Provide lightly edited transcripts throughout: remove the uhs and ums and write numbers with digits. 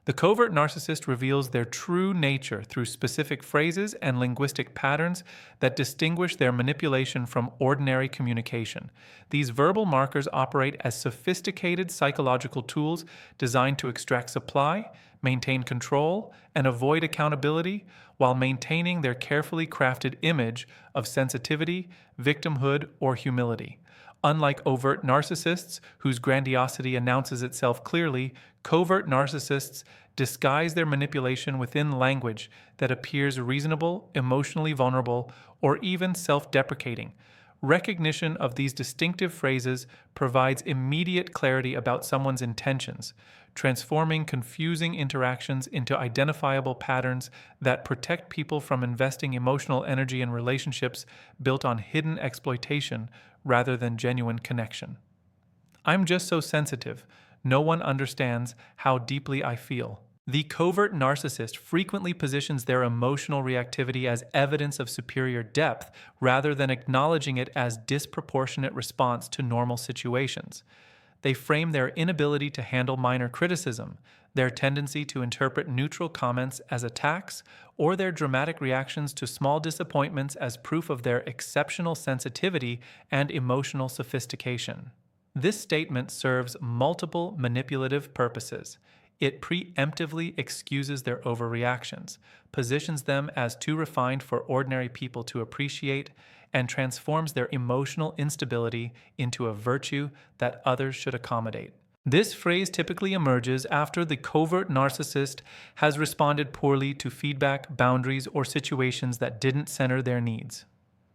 The covert narcissist reveals their true nature through specific phrases and linguistic patterns that distinguish their manipulation from ordinary communication. These verbal markers operate as sophisticated psychological tools designed to extract supply, maintain control, and avoid accountability while maintaining their carefully crafted image of sensitivity, victimhood, or humility. Unlike overt narcissists, whose grandiosity announces itself clearly, covert narcissists disguise their manipulation within language that appears reasonable, emotionally vulnerable, or even self-deprecating. Recognition of these distinctive phrases provides immediate clarity about someone's intentions, transforming confusing interactions into identifiable patterns that protect people from investing emotional energy in relationships built on hidden exploitation rather than genuine connection. I'm just so sensitive. No one understands how deeply I feel. The covert narcissist frequently positions their emotional reactivity as evidence of superior depth rather than acknowledging it as disproportionate response to normal situations. They frame their inability to handle minor criticism, their tendency to interpret neutral comments as attacks, or their dramatic reactions to small disappointments as proof of their exceptional sensitivity and emotional sophistication. This statement serves multiple manipulative purposes. It preemptively excuses their overreactions, positions them as too refined for ordinary people to appreciate, and transforms their emotional instability into a virtue that others should accommodate. This phrase typically emerges after the covert narcissist has responded poorly to feedback, boundaries, or situations that didn't center their needs.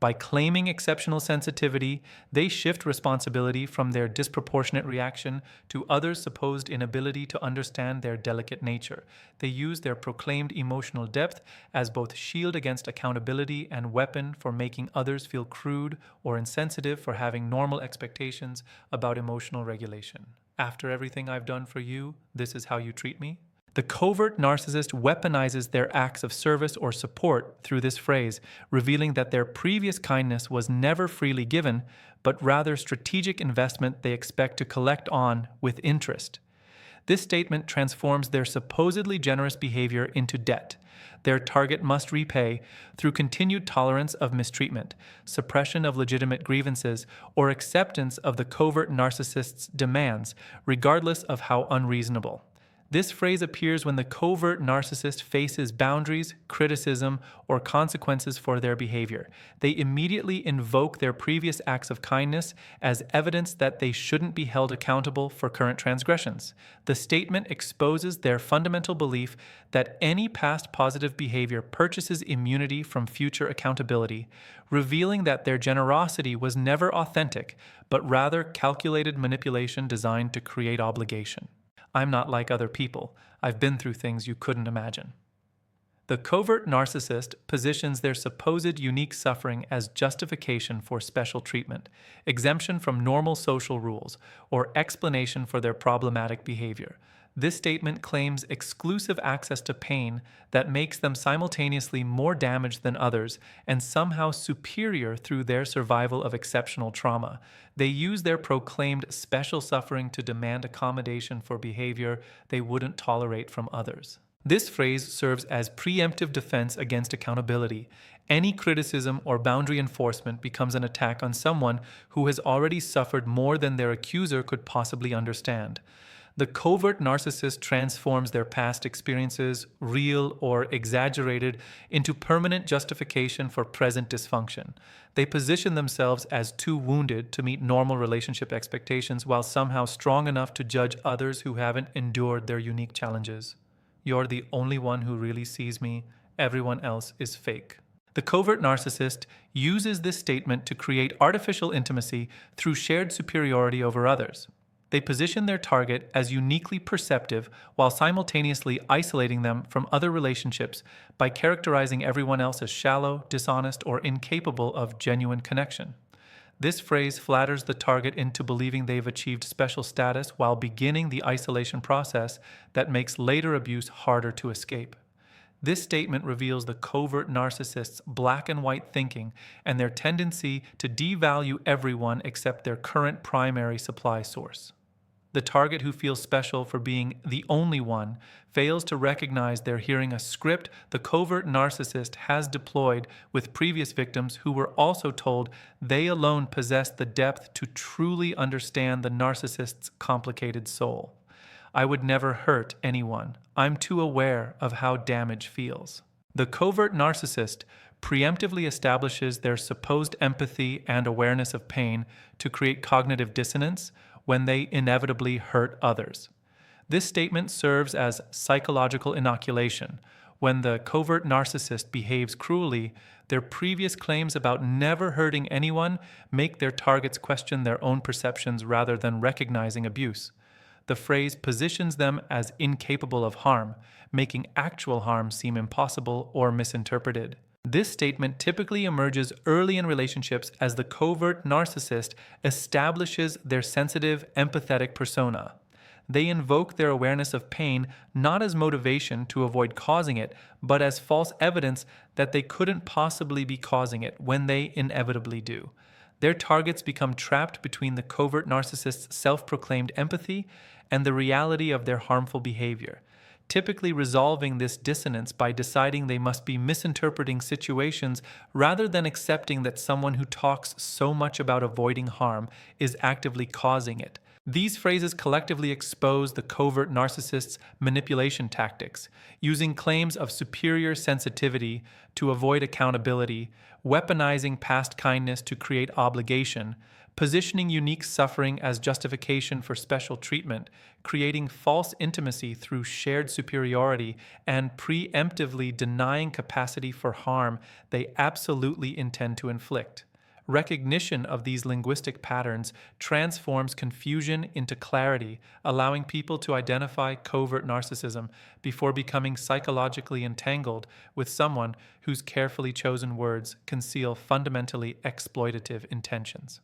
By claiming exceptional sensitivity, they shift responsibility from their disproportionate reaction to others' supposed inability to understand their delicate nature. They use their proclaimed emotional depth as both shield against accountability and weapon for making others feel crude or insensitive for having normal expectations about emotional regulation. After everything I've done for you, this is how you treat me? The covert narcissist weaponizes their acts of service or support through this phrase, revealing that their previous kindness was never freely given, but rather strategic investment they expect to collect on with interest. This statement transforms their supposedly generous behavior into debt. Their target must repay through continued tolerance of mistreatment, suppression of legitimate grievances, or acceptance of the covert narcissist's demands, regardless of how unreasonable. This phrase appears when the covert narcissist faces boundaries, criticism, or consequences for their behavior. They immediately invoke their previous acts of kindness as evidence that they shouldn't be held accountable for current transgressions. The statement exposes their fundamental belief that any past positive behavior purchases immunity from future accountability, revealing that their generosity was never authentic, but rather calculated manipulation designed to create obligation. I'm not like other people. I've been through things you couldn't imagine. The covert narcissist positions their supposed unique suffering as justification for special treatment, exemption from normal social rules, or explanation for their problematic behavior. This statement claims exclusive access to pain that makes them simultaneously more damaged than others and somehow superior through their survival of exceptional trauma. They use their proclaimed special suffering to demand accommodation for behavior they wouldn't tolerate from others. This phrase serves as preemptive defense against accountability. Any criticism or boundary enforcement becomes an attack on someone who has already suffered more than their accuser could possibly understand. The covert narcissist transforms their past experiences, real or exaggerated, into permanent justification for present dysfunction. They position themselves as too wounded to meet normal relationship expectations while somehow strong enough to judge others who haven't endured their unique challenges. You're the only one who really sees me. Everyone else is fake. The covert narcissist uses this statement to create artificial intimacy through shared superiority over others. They position their target as uniquely perceptive while simultaneously isolating them from other relationships by characterizing everyone else as shallow, dishonest, or incapable of genuine connection. This phrase flatters the target into believing they've achieved special status while beginning the isolation process that makes later abuse harder to escape. This statement reveals the covert narcissist's black and white thinking and their tendency to devalue everyone except their current primary supply source. The target who feels special for being the only one fails to recognize they're hearing a script the covert narcissist has deployed with previous victims who were also told they alone possess the depth to truly understand the narcissist's complicated soul. I would never hurt anyone. I'm too aware of how damage feels. The covert narcissist preemptively establishes their supposed empathy and awareness of pain to create cognitive dissonance when they inevitably hurt others. This statement serves as psychological inoculation. When the covert narcissist behaves cruelly, their previous claims about never hurting anyone make their targets question their own perceptions rather than recognizing abuse. The phrase positions them as incapable of harm, making actual harm seem impossible or misinterpreted. This statement typically emerges early in relationships as the covert narcissist establishes their sensitive, empathetic persona. They invoke their awareness of pain not as motivation to avoid causing it, but as false evidence that they couldn't possibly be causing it when they inevitably do. Their targets become trapped between the covert narcissist's self-proclaimed empathy and the reality of their harmful behavior, typically resolving this dissonance by deciding they must be misinterpreting situations rather than accepting that someone who talks so much about avoiding harm is actively causing it. These phrases collectively expose the covert narcissist's manipulation tactics, using claims of superior sensitivity to avoid accountability, weaponizing past kindness to create obligation, positioning unique suffering as justification for special treatment, creating false intimacy through shared superiority, and preemptively denying capacity for harm they absolutely intend to inflict. Recognition of these linguistic patterns transforms confusion into clarity, allowing people to identify covert narcissism before becoming psychologically entangled with someone whose carefully chosen words conceal fundamentally exploitative intentions.